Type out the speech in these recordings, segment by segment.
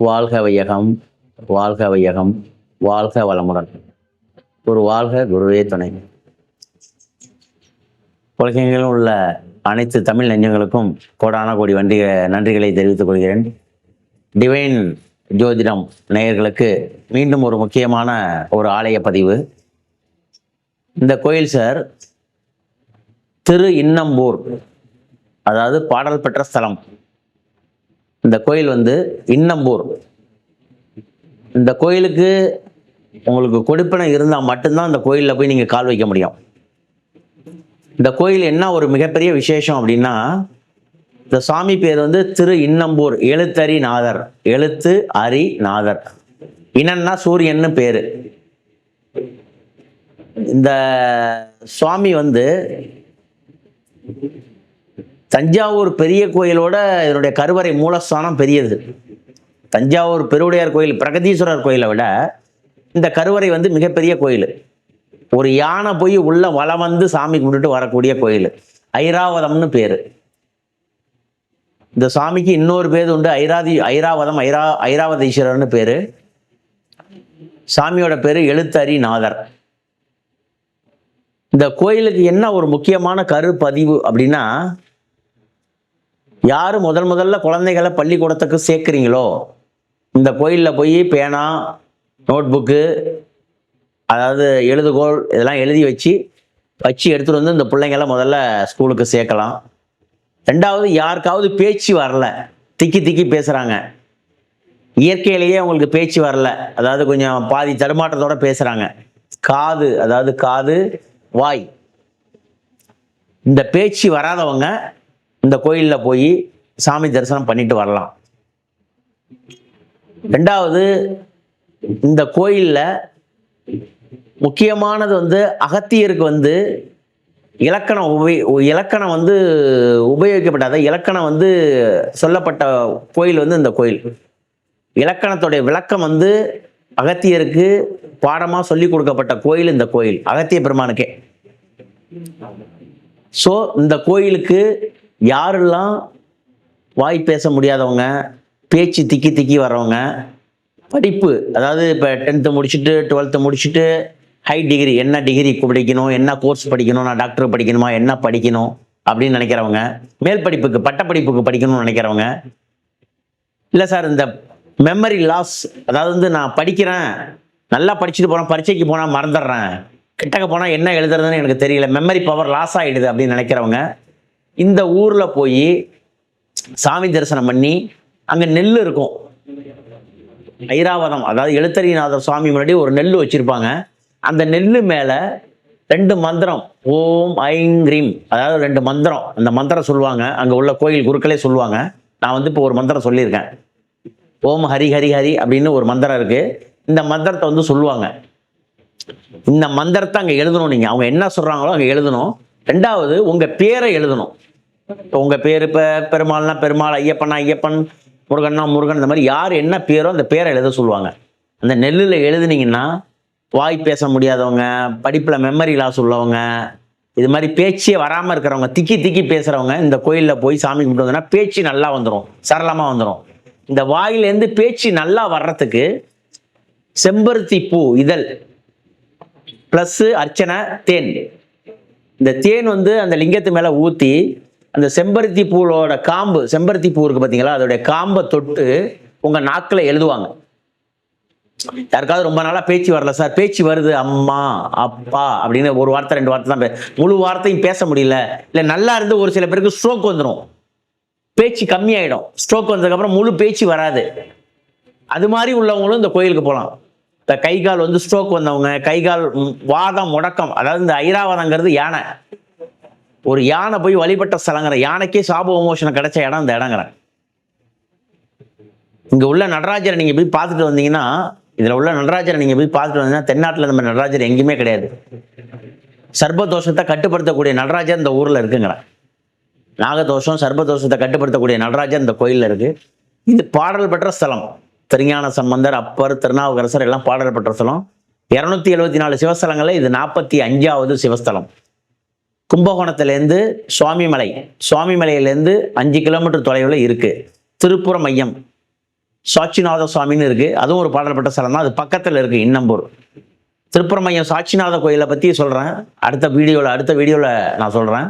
வாழ்க வையகம், வாழ்க வையகம், வாழ்க வளமுடன். ஒரு வாழ்க குருவே துணை. உலகெங்கிலும் உள்ள அனைத்து தமிழ் நெஞ்சங்களுக்கும் கோடான கோடி நன்றிகளை தெரிவித்துக் கொள்கிறேன். டிவைன் ஜோதிடம் நேயர்களுக்கு மீண்டும் ஒரு முக்கியமான ஒரு ஆலய பதிவு. இந்த கோயில் சார் திரு இன்னம்பூர், அதாவது பாடல் பெற்ற ஸ்தலம். இந்த கோயில் இன்னம்பூர். இந்த கோயிலுக்கு உங்களுக்கு கொடுப்பனை இருந்தால் மட்டும்தான் இந்த கோயிலில் போய் நீங்கள் கால் வைக்க முடியும். இந்த கோயில் என்ன ஒரு மிகப்பெரிய விசேஷம் அப்படின்னா, இந்த சாமி பேர் திரு இன்னம்பூர் எழுத்தரி நாதர். எழுத்து அரி நாதர். இனன்னா சூரியன்னு பேரு. இந்த சுவாமி தஞ்சாவூர் பெரிய கோயிலோட இதனுடைய கருவறை மூலஸ்தானம் பெரியது. தஞ்சாவூர் பெருவுடையார் கோயில், பிரகதீஸ்வரர் கோயிலை விட இந்த கருவறை மிகப்பெரிய கோயில். ஒரு யானை போய் உள்ள வலம் சாமி கும்பிட்டுட்டு வரக்கூடிய கோயில். ஐராவதம்னு பேரு. இந்த சாமிக்கு இன்னொரு பேர் உண்டு, ஐராவதம், ஐராவதீஸ்வரர்னு பேரு. சாமியோட பேரு எழுத்தரி நாதர். இந்த கோயிலுக்கு என்ன ஒரு முக்கியமான கருப்பதிவு அப்படின்னா, யாரு முதல்ல குழந்தைகளை பள்ளிக்கூடத்துக்கு சேர்க்குறீங்களோ, இந்த கோயிலில் போய் பேனா, நோட்புக்கு, அதாவது எழுதுகோள் இதெல்லாம் எழுதி வச்சு எடுத்துகிட்டு இந்த பிள்ளைங்களை முதல்ல ஸ்கூலுக்கு சேர்க்கலாம். ரெண்டாவது, யாருக்காவது பேச்சு வரல, திக்கி பேசுகிறாங்க, இயற்கையிலேயே அவங்களுக்கு பேச்சு வரல, அதாவது கொஞ்சம் பாதி தடுமாற்றத்தோட பேசுகிறாங்க, காது, அதாவது காது, வாய், இந்த பேச்சு வராதவங்க இந்த கோயிலில் போய் சாமி தரிசனம் பண்ணிட்டு வரலாம். ரெண்டாவது, இந்த கோயிலில் முக்கியமானது அகத்தியருக்கு இலக்கணம் உபயோகிக்கப்படாத இலக்கணம் சொல்லப்பட்ட கோயில் இந்த கோயில். இலக்கணத்துடைய விளக்கம் அகத்தியருக்கு பாடமாக சொல்லி கொடுக்கப்பட்ட கோயில் இந்த கோயில், அகத்திய பெருமானுக்கே. ஸோ இந்த கோயிலுக்கு யாரெல்லாம் வாய் பேச முடியாதவங்க, பேச்சு திக்கி வர்றவங்க, படிப்பு, அதாவது இப்போ 10th முடிச்சுட்டு 12th முடிச்சுட்டு ஹை டிகிரி, என்ன டிகிரி படிக்கணும், என்ன கோர்ஸ் படிக்கணும், நான் டாக்டர் படிக்கணுமா, என்ன படிக்கணும் அப்படின்னு நினைக்கிறவங்க, மேல் படிப்புக்கு பட்டப்படிப்புக்கு படிக்கணும்னு நினைக்கிறவங்க, இல்லை சார் இந்த மெமரி லாஸ், அதாவது நான் படிக்கிறேன், நல்லா படிச்சுட்டு போனால் பரீட்சைக்கு போனால் மறந்துடுறேன், கிட்டக்க போனால் என்ன எழுதுறதுன்னு எனக்கு தெரியல, மெமரி பவர் லாஸ் ஆகிடுது அப்படின்னு நினைக்கிறவங்க, இந்த ஊரில் போய் சாமி தரிசனம் பண்ணி, அங்கே நெல் இருக்கும், ஐராவதம், அதாவது எழுத்தரிநாதர் சுவாமி முன்னாடி ஒரு நெல் வச்சுருப்பாங்க. அந்த நெல் மேலே 2 மந்திரம், ஓம் ஐம் ரீம், அதாவது 2 மந்திரம், அந்த மந்திரம் சொல்லுவாங்க. அங்கே உள்ள கோயில் குருக்களே சொல்லுவாங்க. நான் இப்போ ஒரு மந்திரம் சொல்லியிருக்கேன். ஓம் ஹரி ஹரி ஹரி அப்படின்னு ஒரு மந்திரம் இருக்குது. இந்த மந்திரத்தை சொல்லுவாங்க. இந்த மந்திரத்தை அங்கே எழுதணும். நீங்கள் அவங்க என்ன சொல்கிறாங்களோ அங்கே எழுதணும். ரெண்டாவது, உங்கள் பேரை எழுதணும். உங்கள் பேர் இப்போ பெருமாள்னா பெருமாள், ஐயப்பன்னா ஐயப்பன், முருகன்னா முருகன், இந்த மாதிரி யார் என்ன பேரோ அந்த பேரை எழுத சொல்லுவாங்க. அந்த நெல்லில் எழுதுனீங்கன்னா வாய் பேச முடியாதவங்க, படிப்பில் மெமரி லாஸ் உள்ளவங்க, இது மாதிரி பேச்சே வராமல் இருக்கிறவங்க, திக்கி பேசுகிறவங்க இந்த கோயிலில் போய் சாமி கும்பிட்டு பேச்சு நல்லா வந்துடும், சரளமாக வந்துடும். இந்த வாயிலேருந்து பேச்சு நல்லா வர்றதுக்கு செம்பருத்தி பூ இதழ் ப்ளஸ் அர்ச்சனை தேன். இந்த தேன் அந்த லிங்கத்து மேலே ஊற்றி அந்த செம்பருத்தி பூவோட காம்பு, செம்பருத்தி பூ இருக்கு பார்த்தீங்களா, அதோடைய காம்பை தொட்டு உங்கள் நாக்கில் எழுதுவாங்க. யாருக்காவது ரொம்ப நாளாக பேச்சு வரல சார், பேச்சு வருது, அம்மா அப்பா அப்படின்னு ஒரு வார்த்தை 2 வார்த்தை தான், முழு வார்த்தையும் பேச முடியல, இல்லை நல்லா இருந்து ஒரு சில பேருக்கு ஸ்ட்ரோக் வந்துடும், பேச்சு கம்மியாயிடும். ஸ்ட்ரோக் வந்ததுக்கப்புறம் முழு பேச்சு வராது. அது மாதிரி உள்ளவங்களும் இந்த கோயிலுக்கு போகலாம். இந்த கை கால் ஸ்ட்ரோக் வந்தவங்க, கை கால் வாதம் முடக்கம், அதாவது இந்த ஐராவதங்கிறது யானை. ஒரு யானை போய் வழிபட்ட ஸ்தலங்கிற, யானைக்கே சாப விமோசனம் கிடைச்ச இடம் இந்த இடங்கிற. இங்கே உள்ள நடராஜரை நீங்கள் போய் பார்த்துட்டு வந்தீங்கன்னா, இதில் உள்ள நடராஜரை நீங்கள் போய் பார்த்துட்டு வந்தீங்கன்னா, தென்னாட்டில் இந்த மாதிரி நடராஜர் எங்கேயுமே கிடையாது. சர்பதோஷத்தை கட்டுப்படுத்தக்கூடிய நடராஜர் இந்த ஊரில் இருக்குங்கிற. நாகதோஷம், சர்பதோஷத்தை கட்டுப்படுத்தக்கூடிய நடராஜர் இந்த கோயிலில் இருக்குது. இது பாடல் பெற்ற ஸ்தலம். திருஞான சம்பந்தர், அப்பர், திருநாவுக்கரசர் எல்லாம் பாடல் பெற்ற ஸ்தலம். 274 சிவஸ்தலங்களில் இது 45வது சிவஸ்தலம். கும்பகோணத்திலேருந்து சுவாமிமலையிலேருந்து 5 கிலோமீட்டர் தொலைவில் இருக்குது. திருப்புர மையம் சாட்சிநாத சுவாமின்னு இருக்குது, அதுவும் ஒரு பாடல் பெற்ற ஸ்தலம் தான். அது பக்கத்தில் இருக்குது இன்னம்பூர். திருப்பரமையம் சாட்சிநாத கோயிலை பற்றி சொல்கிறேன் அடுத்த வீடியோவில் நான் சொல்கிறேன்.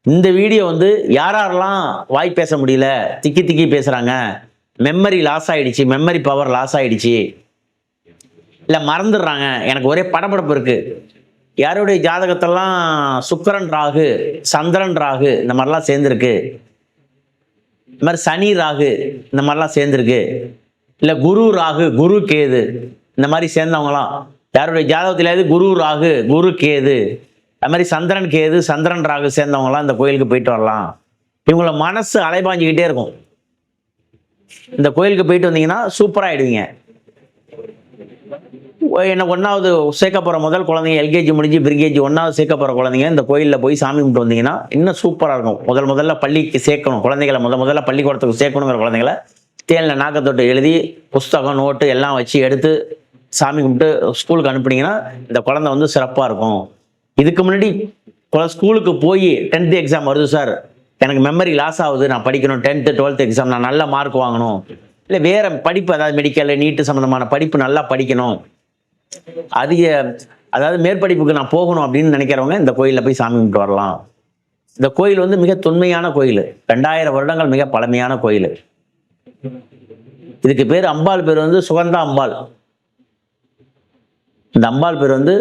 இந்த வீடியோ வந்து யாரெல்லாம் வாய் பேச முடியல, திக்கி திக்கி பேசுகிறாங்க, மெமரி லாஸ் ஆகிடுச்சு, மெமரி பவர் லாஸ் ஆகிடுச்சு, இல்லை மறந்துடுறாங்க, எனக்கு ஒரே படபடப்பு இருக்குது, யாருடைய ஜாதகத்தெல்லாம் சுக்கிரன் ராகு, சந்திரன் ராகு இந்த மாதிரிலாம் சேர்ந்துருக்கு, இந்த மாதிரி சனி ராகு இந்த மாதிரிலாம் சேர்ந்துருக்கு, இல்லை குரு ராகு குரு கேது இந்த மாதிரி சேர்ந்தவங்களாம், யாருடைய ஜாதகத்திலேயாவது குரு ராகு குரு கேது அது மாதிரி சந்திரன் கேது சந்திரன் ராகு சேர்ந்தவங்களாம் இந்த கோயிலுக்கு போயிட்டு வரலாம். இவங்கள மனசு அலைபாஞ்சிக்கிட்டே இருக்கும். இந்த கோயிலுக்கு போயிட்டு வந்தீங்கன்னா சூப்பராகிடுவீங்க. என்ன 1வது சேர்க்க போகிற முதல் குழந்தைங்க, எல்கேஜி முடிஞ்சு பிரிகேஜி 1வது சேர்க்க போகிற குழந்தைங்க இந்த கோயிலில் போய் சாமி கும்பிட்டு வந்தீங்கன்னா இன்னும் சூப்பராக இருக்கும். முதல்ல பள்ளிக்கு சேர்க்கணும் குழந்தைகளை, முதல்ல பள்ளிக்கூடத்துக்கு சேர்க்கணுங்கிற குழந்தைங்களை தேனில் நாக்கத்தொட்டு எழுதி புஸ்தகம் நோட்டு எல்லாம் வச்சு எடுத்து சாமி கும்பிட்டு ஸ்கூலுக்கு அனுப்புனீங்கன்னா இந்த குழந்தை வந்து சிறப்பாக இருக்கும். இதுக்கு முன்னாடி ஸ்கூலுக்கு போய் 10th எக்ஸாம் வருது சார், எனக்கு மெமரி லாஸ் ஆகுது, நான் படிக்கணும், 10th 12th எக்ஸாம் நான் நல்ல மார்க் வாங்கணும், இல்லை வேறு படிப்பு அதாவது மெடிக்கல் நீட்டு சம்மந்தமான படிப்பு நல்லா படிக்கணும், அதாவது மேற்படிப்புக்கு நான் போகணும் அப்படின்னு நினைக்கிறவங்க இந்த கோயிலில் போய் சாமி கும்பிட்டு வரலாம். இந்த கோயில் வந்து மிக தொன்மையான கோயில், 2000 வருடங்கள் மிக பழமையான கோயில். இதுக்கு பேர் அம்பாள் பேர் வந்து சுகந்தா அம்பாள். இந்த அம்பாள் பேர் வந்து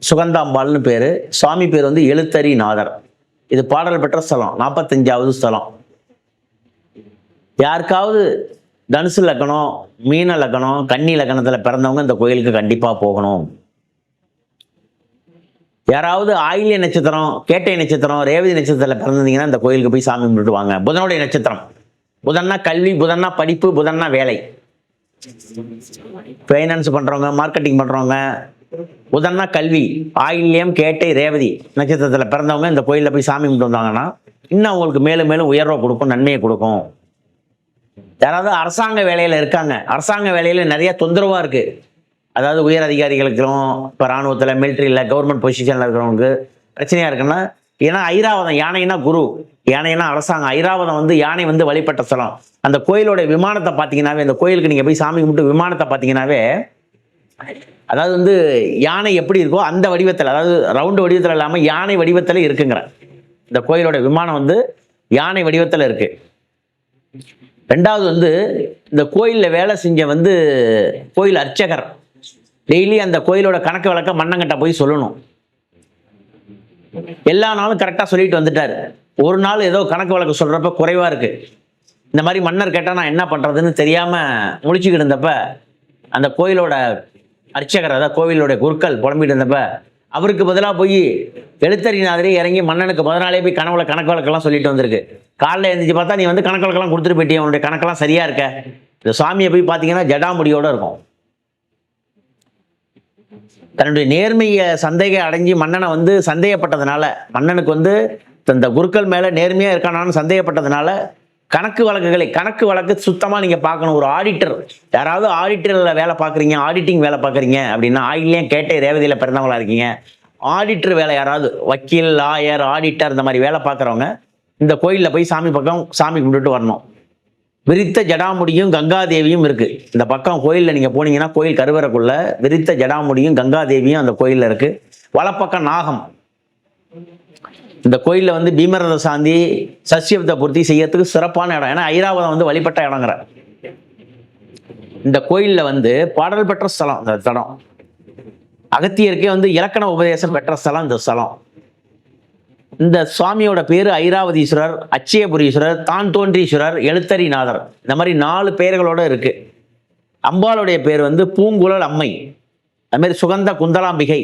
சுகந்தா அம்பாள்னு பேர். சுவாமி பேர் வந்து எழுத்தரி நாதர். இது பாடல் பெற்ற ஸ்தலம், 45வது ஸ்தலம். யாருக்காவது தனுசு லக்கணம், மீன லக்கணம், கன்னி லக்கணத்தில் பிறந்தவங்க இந்த கோயிலுக்கு கண்டிப்பாக போகணும். யாராவது ஆயில்ய நட்சத்திரம், கேட்டை நட்சத்திரம், ரேவதி நட்சத்திரத்தில் பிறந்திருந்தீங்கன்னா இந்த கோயிலுக்கு போய் சாமி கும்பிட்டு வாங்க. புதனுடைய நட்சத்திரம், புதன்னா கல்வி, புதன்னா படிப்பு, புதன்னா வேலை, ஃபைனான்ஸ் பண்ணுறவங்க, மார்க்கெட்டிங் பண்ணுறவங்க, புதன்னா கல்வி, ஆயில்யம் கேட்டை ரேவதி நட்சத்திரத்தில் பிறந்தவங்க இந்த கோயிலில் போய் சாமி கும்பிட்டு வந்தாங்கன்னா இன்னும் அவங்களுக்கு மேலும் மேலும் உயர்வை கொடுக்கும், நன்மையை கொடுக்கும். யாராவது அரசாங்க வேலையில் இருக்காங்க, அரசாங்க வேலையில் நிறைய தொந்தரவாக இருக்குது, அதாவது உயர் அதிகாரிகளுக்கும் இப்போ இராணுவத்தில் மிலிட்ரியில் கவர்மெண்ட் பொசிஷனில் இருக்கிறவங்களுக்கு பிரச்சனையாக இருக்குன்னா, ஏன்னா ஐராவதம் யானைன்னா குரு, யானைன்னா அரசாங்கம், ஐராவதம் வந்து யானை வந்து வழிபட்ட ஸ்தலம். அந்த கோயிலோட விமானத்தை பார்த்தீங்கன்னாவே, அந்த கோயிலுக்கு நீங்கள் போய் சாமி கும்பிட்டு விமானத்தை பார்த்தீங்கன்னாவே, அதாவது வந்து யானை எப்படி இருக்கோ அந்த வடிவத்தில், அதாவது ரவுண்டு வடிவத்தில் இல்லாமல் யானை வடிவத்தில் இருக்குங்கிற இந்த கோயிலோட விமானம் வந்து யானை வடிவத்தில் இருக்குது. 2வது வந்து இந்த கோயிலில் வேலை செஞ்ச வந்து கோயில் அர்ச்சகர் டெய்லி அந்த கோயிலோட கணக்கு வழக்க மண்ணங்கிட்ட போய் சொல்லணும். எல்லா நாளும் கரெக்டாக சொல்லிட்டு வந்துட்டார். ஒரு நாள் ஏதோ கணக்கு வழக்கு சொல்கிறப்ப குறைவாக இருக்குது. இந்த மாதிரி மன்னர் கேட்டால் நான் என்ன பண்ணுறதுன்னு தெரியாமல் முழிச்சுக்கிட்டு இருந்தப்ப அந்த கோயிலோட அர்ச்சகர், அதாவது கோவிலோடைய குருக்கள் புலம்பிட்டு இருந்தப்ப அவருக்கு பதிலாக போய் எழுத்தறிநாதரே இறங்கி மன்னனுக்கு முதல் நாளே போய் கணக்கு வழக்கெல்லாம் சொல்லிட்டு வந்திருக்கு. காலைல எழுந்திரிச்சு பார்த்தா நீ வந்து கணக்கு வழக்கெல்லாம் கொடுத்துட்டு போயிட்டே, அவனுடைய கணக்கெல்லாம் சரியாக இருக்க. இந்த சுவாமியை போய் பார்த்தீங்கன்னா ஜடாமுடியோடு இருக்கும். தன்னுடைய நேர்மையை சந்தேகம் அடைஞ்சி மன்னனை வந்து சந்தேகப்பட்டதுனால, மன்னனுக்கு வந்து இந்த குருக்கள் மேலே நேர்மையாக இருக்கானான்னு சந்தேகப்பட்டதுனால கணக்கு வழக்கு சுத்தமாக நீங்கள் பார்க்கணும். ஒரு ஆடிட்டர், யாராவது ஆடிட்டரில் வேலை பார்க்குறீங்க, ஆடிட்டிங் வேலை பார்க்குறீங்க அப்படின்னா, ஆயிலையும் கேட்டே ரேவதியில் பிறந்தவங்களா இருக்கீங்க, ஆடிட்டர் வேலை யாராவது வக்கீல், லாயர், ஆடிட்டர் இந்த மாதிரி வேலை பார்க்குறவங்க இந்த கோயிலில் போய் சாமி கும்பிட்டுட்டு வரணும். விரித்த ஜடாமுடியும் கங்காதேவியும் இருக்குது இந்த பக்கம் கோயிலில். நீங்கள் போனீங்கன்னா கோயில் கருவறைக்குள்ள விரித்த ஜடாமுடியும் கங்காதேவியும் அந்த கோயிலில் இருக்குது. வலப்பக்கம் நாகம். இந்த கோயிலில் வந்து பீமரத சாந்தி, சசியப்த பூர்த்தி செய்யறதுக்கு சிறப்பான இடம். ஏன்னா ஐராவதம் வந்து வழிபட்ட இடங்கிற இந்த கோயிலில் வந்து பாடல் பெற்ற ஸ்தலம். இந்த தடம் அகத்தியருக்கே வந்து இலக்கண உபதேசம் பெற்ற ஸ்தலம் இந்த ஸ்தலம். இந்த சுவாமியோட பேரு ஐராவதீஸ்வரர், அச்சயபுரீஸ்வரர், தான் தோன்றீஸ்வரர், எழுத்தரிநாதர், இந்த மாதிரி 4 பெயர்களோட இருக்கு. அம்பாளுடைய பேர் வந்து பூங்குழல் அம்மை, அது மாதிரி சுகந்த குந்தலாம்பிகை,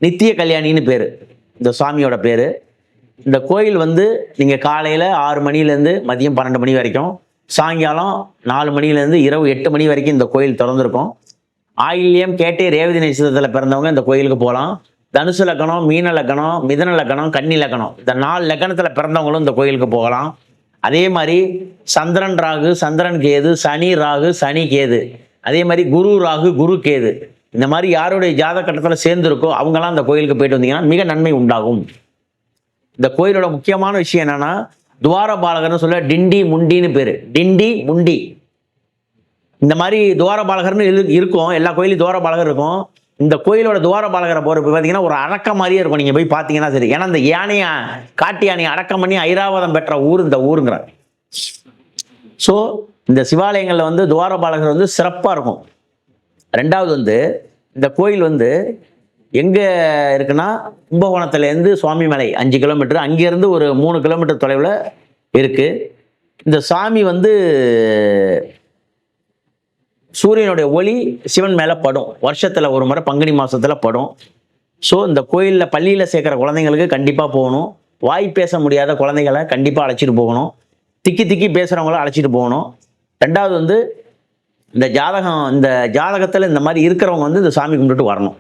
நித்திய கல்யாணின்னு பேரு இந்த சுவாமியோட பேரு. இந்த கோயில் வந்து நீங்கள் காலையில் 6 மணிலேருந்து மதியம் 12 மணி வரைக்கும், சாயங்காலம் 4 மணிலேருந்து இரவு 8 மணி வரைக்கும் இந்த கோயில் திறந்திருக்கும். ஆயில்யம் கேட்டே ரேவதி நட்சத்திரத்தில் பிறந்தவங்க இந்த கோயிலுக்கு போகலாம். தனுசு லக்கணம், மீன லக்கணம், மிதன லக்கணம், கன்னி லக்கணம், இந்த 4 லக்கணத்தில் பிறந்தவங்களும் இந்த கோயிலுக்கு போகலாம். அதே மாதிரி சந்திரன் ராகு, சந்திரன் கேது, சனி ராகு, சனி கேது, அதே மாதிரி குரு ராகு, குரு கேது, இந்த மாதிரி யாருடைய ஜாதக கட்டத்தில் சேர்ந்துருக்கோ அவங்களாம் இந்த கோயிலுக்கு போயிட்டு வந்தீங்கன்னா மிக நன்மை உண்டாகும். இந்த கோயிலோட முக்கியமான விஷயம் என்னன்னா, துவாரபாலகர்னு சொல்ல டிண்டி முண்டின்னு பேரு. டிண்டி முண்டி இந்த மாதிரி துவாரபாலகர்னு இருக்கும், எல்லா கோயிலும் துவாரபாலகர் இருக்கும். இந்த கோயிலோட துவாரபாலகரை போகிறப்ப பார்த்தீங்கன்னா ஒரு அடக்கம் மாதிரியே இருக்கும். நீங்கள் போய் பார்த்தீங்கன்னா சரி. ஏன்னா இந்த யானையை காட்டு யானையை அடக்கம் பண்ணி ஐராவதம் பெற்ற ஊர் இந்த ஊருங்கிறார். ஸோ இந்த சிவாலயங்களில் வந்து துவாரபாலகர் வந்து சிறப்பாக இருக்கும். ரெண்டாவது வந்து இந்த கோயில் வந்து எங்கே இருக்குன்னா கும்பகோணத்துலேருந்து சுவாமிமலை 5 கிலோமீட்டர், அங்கேருந்து ஒரு 3 கிலோமீட்டர் தொலைவில் இருக்குது. இந்த சாமி வந்து சூரியனுடைய ஒளி சிவன் மேலே படும். வருஷத்தில் ஒரு முறை பங்குனி மாதத்தில் படும். ஸோ இந்த கோயிலில் பள்ளியில் சேர்க்குற குழந்தைங்களுக்கு கண்டிப்பாக போகணும். வாய் பேச முடியாத குழந்தைகளை கண்டிப்பாக அழைச்சிட்டு போகணும். திக்கி திக்கி பேசுகிறவங்கள அழைச்சிட்டு போகணும். ரெண்டாவது வந்து இந்த ஜாதகத்தில் இந்த மாதிரி இருக்கிறவங்க வந்து இந்த சாமி கும்பிட்டுட்டு வரணும்.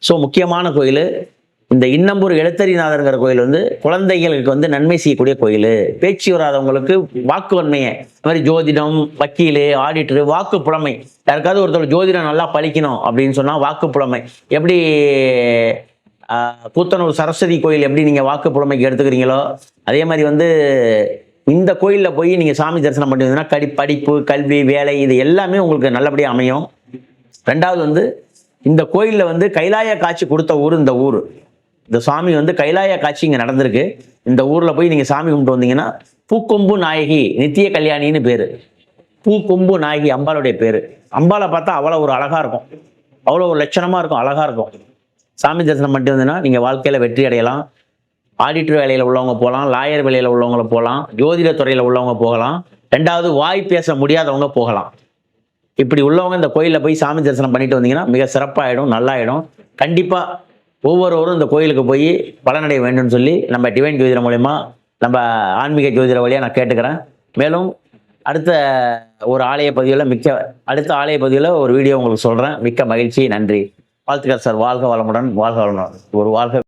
ஸோ முக்கியமான கோயில் இந்த இன்னம்பூர் எழுத்தறிநாதருங்கிற கோயில் வந்து குழந்தைகளுக்கு வந்து நன்மை செய்யக்கூடிய கோயில். பேச்சு வராதவங்களுக்கு வாக்கு வன்மையை, இந்த மாதிரி ஜோதிடம், வக்கீல், ஆடிட்டரு, வாக்கு புலமை, யாருக்காவது ஒருத்தர் ஜோதிடம் நல்லா பழிக்கணும் அப்படின்னு சொன்னால் வாக்கு புலமை, எப்படி கூத்தனூர் சரஸ்வதி கோயில் எப்படி நீங்கள் வாக்கு புலமைக்கு எடுத்துக்கிறீங்களோ அதே மாதிரி வந்து இந்த கோயிலில் போய் நீங்கள் சாமி தரிசனம் பண்ணி வந்தீங்கன்னா படிப்பு, கல்வி, வேலை இது எல்லாமே உங்களுக்கு நல்லபடியாக அமையும். ரெண்டாவது வந்து இந்த கோயிலில் வந்து கைலாய காட்சி கொடுத்த ஊர் இந்த ஊர். இந்த சாமி வந்து கைலாய காட்சி இங்கே நடந்திருக்கு. இந்த ஊரில் போய் நீங்கள் சாமி கும்பிட்டு வந்தீங்கன்னா பூக்கொம்பு நாயகி நித்திய கல்யாணின்னு பேர். பூக்கொம்பு நாயகி அம்பாளுடைய பேர். அம்பாளை பார்த்தா அவ்வளோ ஒரு அழகாக இருக்கும், அவ்வளோ ஒரு லட்சணமாக இருக்கும், அழகாக இருக்கும். சாமி தரிசனம் பண்ணிட்டு வந்தீங்கன்னா நீங்கள் வாழ்க்கையில் வெற்றி அடையலாம். ஆடிட்டர் வேலையில் உள்ளவங்க போகலாம், லாயர் வேலையில் உள்ளவங்க போகலாம், ஜோதிட துறையில் உள்ளவங்க போகலாம். ரெண்டாவது வாய் பேச முடியாதவங்க போகலாம். இப்படி உள்ளவங்க இந்த கோயிலில் போய் சாமி தரிசனம் பண்ணிட்டு வந்தீங்கன்னா மிக சிறப்பாகிடும், நல்லாயிடும். கண்டிப்பாக ஒவ்வொருவரும் இந்த கோயிலுக்கு போய் பலனடைய வேண்டும்னு சொல்லி நம்ம டிவைன் ஜோதிடர் மூலயமா நம்ம ஆன்மீக ஜோதிட வழியாக நான் கேட்டுக்கிறேன். மேலும் அடுத்த ஆலய பதிவில் ஒரு வீடியோ உங்களுக்கு சொல்கிறேன். மிக்க மகிழ்ச்சி, நன்றி, வாழ்த்துக்கள் சார். வாழ்க வளமுடன், வாழ்க வளமுடன். வாழ்க